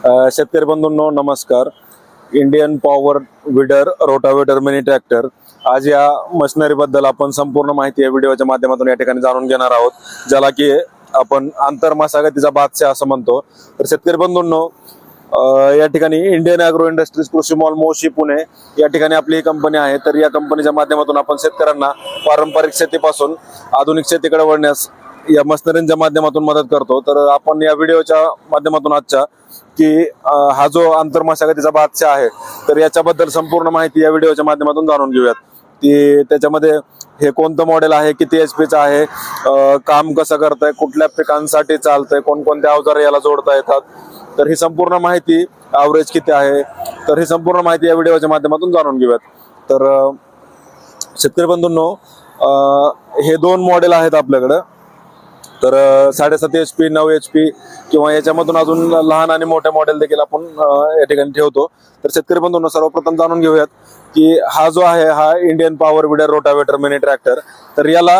शेतकरी बंधूंनो नमस्कार. Indian power weeder rotavator mini tractor, आज या मशिनरी बद्दल आपण संपूर्ण माहिती या व्हिडिओच्या माध्यमातून या ठिकाणी जाणून घेणार आहोत, ज्याला की आपण आंतरमशागतीचा बादशाह असं म्हणतो. तर शेतकरी बंधूंनो, या ठिकाणी इंडियन ॲग्रो इंडस्ट्रीज कृषी मॉल मोशी पुणे या ठिकाणी आपली ही कंपनी आहे. तर या कंपनीच्या माध्यमातून आपण शेतकऱ्यांना पारंपरिक शेतीपासून आधुनिक शेतीकडे वळण्यास या मशिनरींच्या माध्यमातून मदत करतो. तर आपण या व्हिडिओच्या माध्यमातून आजच्या की हा जो आंतरमशागतीचा बादशाह आहे, तर याच्याबद्दल संपूर्ण माहिती या व्हिडिओच्या माध्यमातून जाणून घेऊयात. की त्याच्यामध्ये हे कोणतं मॉडेल आहे, किती HP चं आहे, काम कसं करतंय, कुठल्या पिकांसाठी चालतंय, कोणकोणत्या अवजारे याला जोडता येतात, तर ही संपूर्ण माहिती, ॲव्हरेज किती आहे, तर ही संपूर्ण माहिती या व्हिडिओच्या माध्यमातून जाणून घेऊयात. तर शेतकरी बंधूंनो, हे दोन मॉडेल आहेत आपल्याकडं. तर 7.5 HP, 9 HP किंवा याच्यामधून अजून लहान आणि मोठे मॉडेल देखील आपण या ठिकाणी ठेवतो. तर शेतकरी बंधूंनो, सर्वप्रथम जाणून घेऊयात की हा जो आहे हा Indian power weeder rotavator mini tractor. तर याला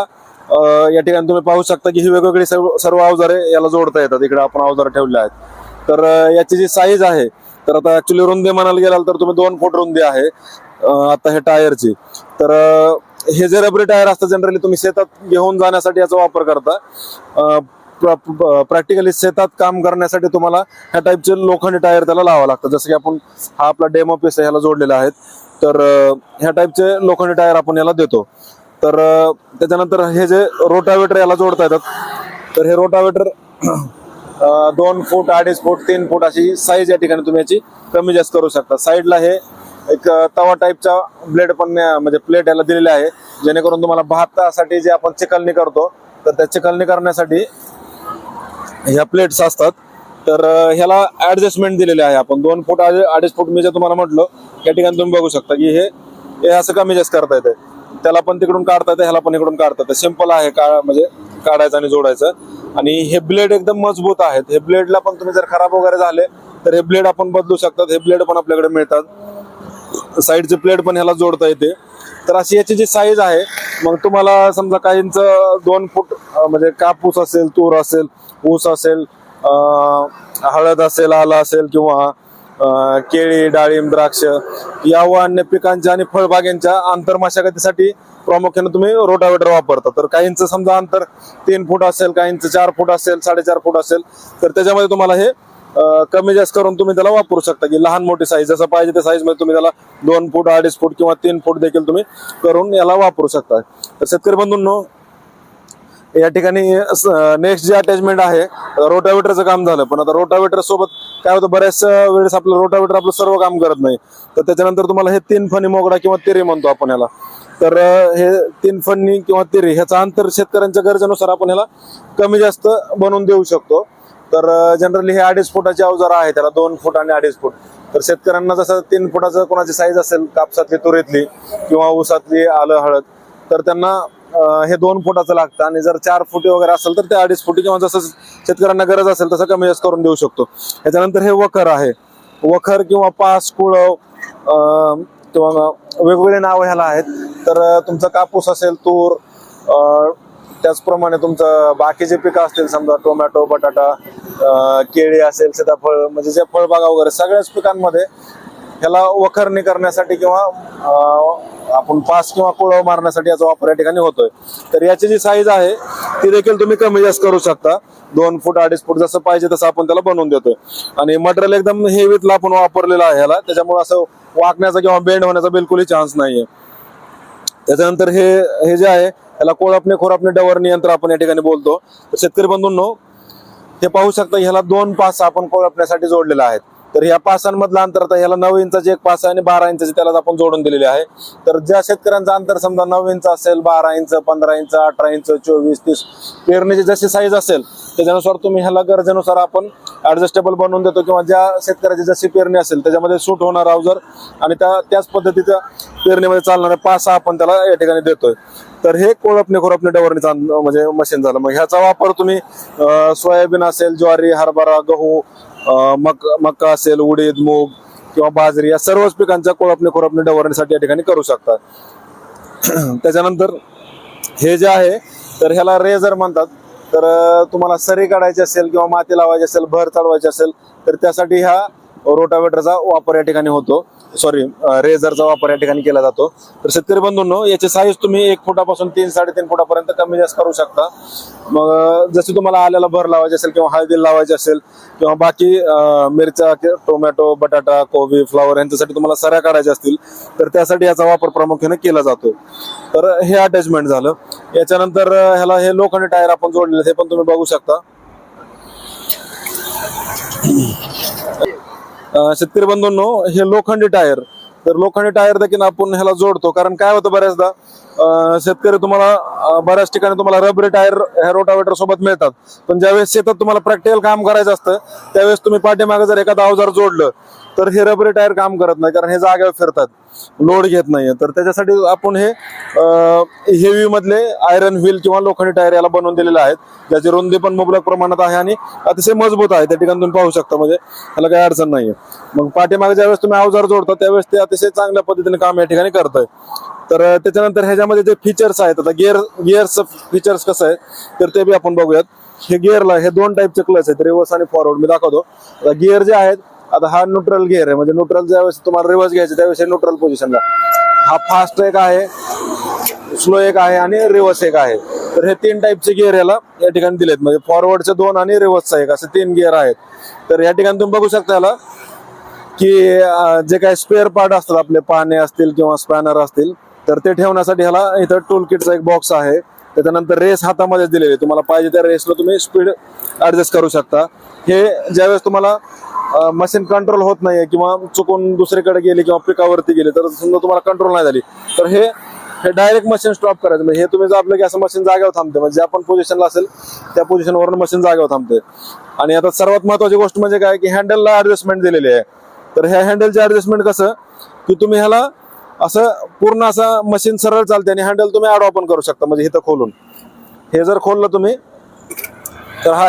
या ठिकाणी तुम्ही पाहू शकता की ही वेगवेगळी सर्व अवजारे याला जोडता येतात. इकडे आपण अवजारे ठेवले आहेत. तर याची जी साईज आहे, तर आता ऍक्च्युली रुंदी म्हणायला गेलाल तर तुम्ही 2 फूट रुंदी आहे आता हे टायरची. तर हे जे रबरी टायर असतं जनरली तुम्ही शेतात घेऊन जाण्यासाठी याचा वापर करता. प्रॅक्टिकली शेतात काम करण्यासाठी तुम्हाला ह्या टाईपचे लोखंडी टायर त्याला लावावं लागतं. जसं की आपण हा आपला डेमो पीस ह्याला जोडलेला आहे. तर ह्या टाईपचे लोखंडी टायर आपण याला देतो. तर त्याच्यानंतर हे जे रोटावेटर याला जोडता येतात, तर हे रोटावेटर 2 फूट, 2.5 फूट, 3 फूट अशी साईज या ठिकाणी तुम्ही याची कमी जास्त करू शकता. साईडला हे एक तवा टाईपचा ब्लेड पण म्हणजे प्लेट याला दिलेली आहे, जेणेकरून तुम्हाला भातासाठी जे आपण चिकलणी करतो, तर त्या चिकलणी करण्यासाठी ह्या प्लेट्स असतात. तर ह्याला ऍडजस्टमेंट दिलेले आहे. आपण 2 फूट, 2.5 फूट मी जे तुम्हाला म्हटलं, या ठिकाणी तुम्ही बघू शकता की हे असं कमी जास्त करता येते. त्याला पण तिकडून काढता येते, ह्याला पण इकडून काढता येते. सिंपल आहे म्हणजे काढायचं आणि जोडायचं. आणि हे ब्लेड एकदम मजबूत आहेत. हे ब्लेडला पण तुम्ही जर खराब वगैरे झाले तर हे ब्लेड आपण बदलू शकतात. हे ब्लेड पण आपल्याकडे मिळतात. साईडचे प्लेट पण ह्याला जोडता येते. तर अशी याची जी साईज आहे, मग तुम्हाला समजा काहींचं 2 फूट म्हणजे कापूस असेल, तूर असेल, ऊस असेल, हळद असेल, आलं असेल, किंवा केळी, डाळिंब, द्राक्ष या व अन्य पिकांच्या आणि फळबागांच्या आंतरमशागतीसाठी प्रामुख्याने तुम्ही रोटावेटर वापरता. तर काहींचं समजा अंतर 3 फूट असेल, काहींचं 4 फूट असेल, 4.5 फूट असेल, तर त्याच्यामध्ये तुम्हाला हे कमी जास्त करून तुम्ही त्याला वापरू शकता. की लहान मोठी साईज जसं पाहिजे त्या साईज मध्ये तुम्ही त्याला 2 फूट, 2.5 फूट किंवा 3 फूट देखील तुम्ही करून याला वापरू शकता. तर शेतकरी बंधूंनो, या ठिकाणी नेक्स्ट जे अटॅचमेंट आहे, रोटावेटरचं काम झालं. पण आता रोटावेटर सोबत काय होतं, बऱ्याच वेळेस आपलं रोटावेटर आपलं सर्व काम करत नाही. तर त्याच्यानंतर तुम्हाला हे 3 फणी मोगडा किंवा तिरी म्हणतो आपण याला. तर हे 3 फणी किंवा तिरी ह्याचा अंतर शेतकऱ्यांच्या गरजेनुसार आपण ह्याला कमी जास्त बनवून देऊ शकतो. तर जनरली हे 2.5 फुटाचे अवजार आहे, त्याला 2 फूट आणि 2.5 फूट. तर शेतकऱ्यांना जसं 3 फुटाचं कोणाची साईज असेल, कापसातली, तुरीतली किंवा ऊसातली, आलं, हळद, तर त्यांना हे 2 फुटाचं लागतं. आणि जर 4 फुटी वगैरे असेल तर ते 2.5 फुटी किंवा जसं शेतकऱ्यांना गरज असेल तसं कमी जास्त करून देऊ शकतो. ह्याच्यानंतर हे वखर आहे. वखर किंवा पास, कुळव किंवा वेगवेगळे नाव ह्याला आहेत. तर तुमचा कापूस असेल, तूर, त्याचप्रमाणे तुमचं बाकीचे पिकं असतील, समजा टोमॅटो, बटाटा, केळी असेल, सीताफळ, म्हणजे जे फळबागा वगैरे सगळ्याच पिकांमध्ये ह्याला वखरणी करण्यासाठी किंवा आपण पास किंवा कुळव मारण्यासाठी याचा वापर या ठिकाणी होतोय. तर याची जी साईज आहे ती देखील तुम्ही कमी जास्त करू शकता. 2 फूट, 2.5 फूट जसं पाहिजे तसं आपण त्याला बनवून देतोय. आणि मटेरियल एकदम हेवीतला आपण वापरलेला आहे ह्याला, त्याच्यामुळे असं वाकण्याचा किंवा बेंड होण्याचा बिलकुलही चान्स नाहीये. त्याच्यानंतर हे जे आहे याला कोळपणे, खोरापणे, डवरणी यंत्र आपण या ठिकाणी बोलतो. तर शेतकरी बंधूंनो, हे पाहू शकता, ह्याला 2 पास आपण कोळपण्यासाठी जोडलेले आहेत. तर ह्या पासांमधलं अंतर आता ह्याला 9 इंचाची एक पास आहे आणि 12 इंचाची त्याला आपण जोडून दिलेली आहे. तर ज्या शेतकऱ्यांचं अंतर समजा 9 इंच असेल, 12 इंच, 15 इंच, 18 इंच, 24, 30, पेरणीची जशी साईज असेल त्याच्यानुसार तुम्ही ह्याला गरजेनुसार आपण ऍडजस्टेबल बनवून देतो. किंवा ज्या शेतकऱ्याची जशी पेरणी असेल त्याच्यामध्ये सूट होणार अवजार आणि त्याच पद्धतीच्या पेरणीमध्ये चालणारे पास आपण त्याला या ठिकाणी देतोय. तर हे कोळपणे, खोरपणे, डवरणीचा म्हणजे मशीन झालं. मग ह्याचा वापर तुम्ही सोयाबीन असेल, ज्वारी, हरभरा, गहू, मका असेल, उडीद, मूग किंवा बाजरी या सर्वच पिकांच्या कोळपणे, खोरपणे, डवरणीसाठी या ठिकाणी करू शकतात. त्याच्यानंतर हे जे आहे तर ह्याला रेझर म्हणतात. तर तुम्हाला सरी काढायची असेल किंवा माती लावायची असेल, भर चढवायची असेल, तर त्यासाठी ह्या रोटावेटरचा वापर या ठिकाणी होतो. सॉरी, रेझरचा वापर या ठिकाणी केला जातो. तर शेतकरी बंधूंनो, याची साईज तुम्ही 1 फुटापासून 3-3.5 फुटापर्यंत कमी जास्त करू शकता. मग जशी तुम्हाला आल्याला भर लावायची असेल किंवा हळदी लावायची असेल किंवा बाकी मिरच्या, टोमॅटो, बटाटा, कोबी, फ्लावर यांच्यासाठी तुम्हाला सऱ्या काढायच्या असतील तर त्यासाठी याचा वापर प्रामुख्याने केला जातो. तर हे अटॅचमेंट झालं. याच्यानंतर ह्याला हे लोखंडी टायर आपण जोडलेले, हे पण तुम्ही बघू शकता. शेतकरी बंधूंनो, हे लोखंडी टायर, तर लोखंडी टायर देखील आपण ह्याला जोडतो. कारण काय होतं, बऱ्याचदा शेतकरी तुम्हाला बऱ्याच ठिकाणी तुम्हाला रबरी टायर ह्या रोटावेटर सोबत मिळतात, पण ज्यावेळेस शेतात तुम्हाला प्रॅक्टिकल काम करायचं असतं त्यावेळेस तुम्ही पाठीमागे जर एखादं अवजार जोडलं तर हे रबरी टायर काम करत नाही, कारण हे जागेवर फिरतात, लोड घेत नाहीये. तर त्याच्यासाठी आपण हे हेवी मधले आयरन व्हील किंवा लोखंडी टायर याला बनवून दिलेले आहेत, ज्याची रुंदी पण मुबलक प्रमाणात आहे आणि अतिशय मजबूत आहे. त्या ठिकाणी तुम्ही पाहू शकता, म्हणजे ह्याला काही अडचण नाहीये. मग पाठीमागे ज्यावेळेस तुम्ही अवजार जोडता त्यावेळेस ते अतिशय चांगल्या पद्धतीने काम या ठिकाणी करतंय. तर त्याच्यानंतर ह्याच्यामध्ये जे फीचर्स आहेत, आता गिअरचं फीचर्स कसं आहे तर ते बी आपण बघूयात. हे गिअरला हे 2 टाईपचे क्लच आहेत, रिव्हर्स आणि फॉरवर्ड. मी दाखवतो. आता गिअर जे आहेत, आता हा न्यूट्रल गिअर आहे, म्हणजे न्यूट्रल ज्यावेळेस तुम्हाला रिव्हर्स घ्यायचे त्यावेळेस हे न्यूट्रल पोझिशनला. हा फास्ट एक आहे, स्लो एक आहे आणि रिव्हर्स एक आहे. तर हे 3 टाईपचे गिअर याला या ठिकाणी दिलेत, म्हणजे फॉरवर्डचे 2 आणि रिव्हर्सचा 1 असे 3 गिअर आहेत. तर या ठिकाणी तुम्ही बघू शकता याला की जे काही स्पेअर पार्ट असतात आपले, पाने असतील किंवा स्पॅनर असतील, तर ते ठेवण्यासाठी ह्याला इथं टूल किटचा एक बॉक्स आहे. त्याच्यानंतर रेस हातामध्येच दिलेली, तुम्हाला पाहिजे त्या रेसला तुम्ही स्पीड ऍडजस्ट करू शकता. हे ज्यावेळेस तुम्हाला मशीन कंट्रोल होत नाहीये किंवा चुकून दुसरीकडे गेली किंवा पिकावरती गेली, तर समजा तुम्हाला कंट्रोल नाही झाली, तर हे डायरेक्ट मशीन स्टॉप करायचं. म्हणजे हे तुम्ही दाबलं की असं मशीन जागेवर थांबते, म्हणजे आपण पोझिशनला असेल त्या पोझिशनवरून मशीन जागेवर थांबते. आणि आता सर्वात महत्वाची गोष्ट म्हणजे काय की हँडलला ऍडजस्टमेंट दिलेली आहे. तर ह्या हँडलचे ऍडजस्टमेंट कसं की तुम्ही ह्याला असं पूर्ण असं मशीन सरळ चालते आणि हँडल तुम्ही ऍड ओपन करू शकता, म्हणजे इथं खोलून. हे जर खोललं तुम्ही तर हा